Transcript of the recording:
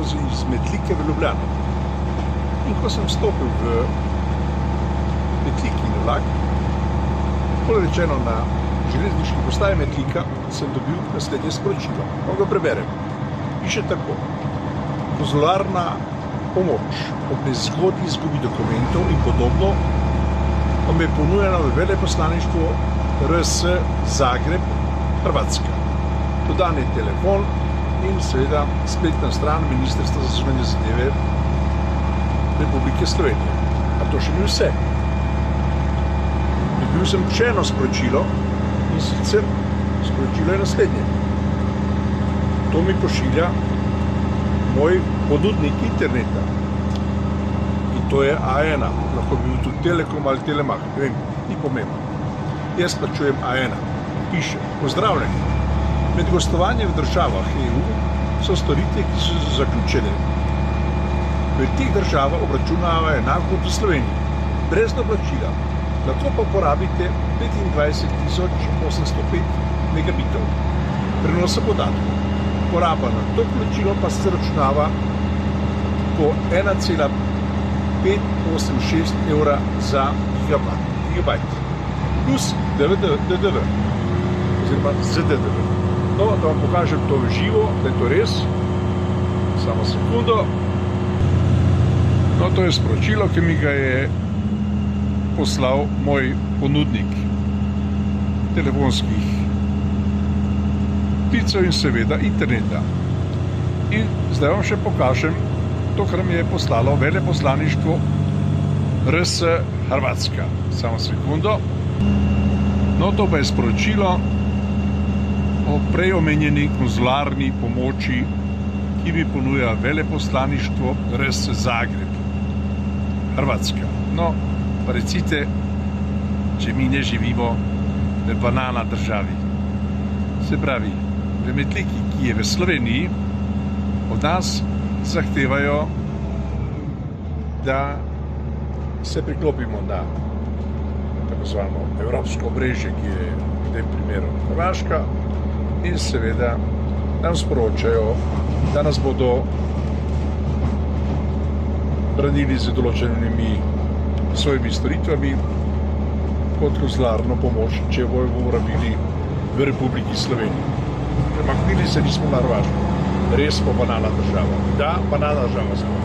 vozi iz Metlike v Ljubljano. In ko sem stopil v Metliki na vlak, bolj rečeno na železniški postaji Metlika, sem dobil naslednje sporočilo. Ga preberem. Piše tako: konzularna pomoč ob nezgodi izgubi dokumentov in podobno pa me je ponujena v veleposlaništvu RS Zagreb, Hrvatska. Dodan je telefon in seveda spletna stran Ministrstva za zunanje zadeve Republike Slovenije. A to še ni vse. Dobil sem še eno sporočilo, in sicer sporočilo je naslednje. To mi pošilja moj ponudnik interneta. In to je A1. Lahko bi bil tudi Telekom ali Telemach. Ne vem, ni pomembno. Jaz plačujem A1. Piše: pozdravljeni. Med gostovanjem v državah EU so storitve, ki so zaključene. V teh državah obračunava enako kot v Sloveniji, brez doplačila. Lahko pa porabite 25.805 megabitov prenosa podatkov. Poraba na to plačilo pa se zaračunava po 1,586 evra za gigabajt. Plus DDV, oziroma ZDDV. No, da vam pokažem to v živo, da je to res. Samo sekundo. No, to je sporočilo, ki mi ga je poslal moj ponudnik telefonskih klicev in seveda interneta. In zdaj vam še pokažem to, kar mi je poslalo veleposlaništvo RS Hrvatska. Samo sekundo. No, to pa je sporočilo o prej omenjeni konzularni pomoči, ki mi ponuja veleposlaništvo RS Zagreb, Hrvatska. No, pa recite, če mi ne živimo v banana državi. Se pravi, v Metliki, ki je v Sloveniji, od nas zahtevajo, da se priklopimo na tako zvano evropsko obrežje, ki je v tem primeru Hrvaška, in seveda nam sporočajo, da nas bodo branili z določenimi svojimi storitvami kot konzularno pomoč, če bojo uporabili v Republiki Sloveniji. Premaknili se nismo na Hrvaško. Res pa banana država. Da, banana država smo.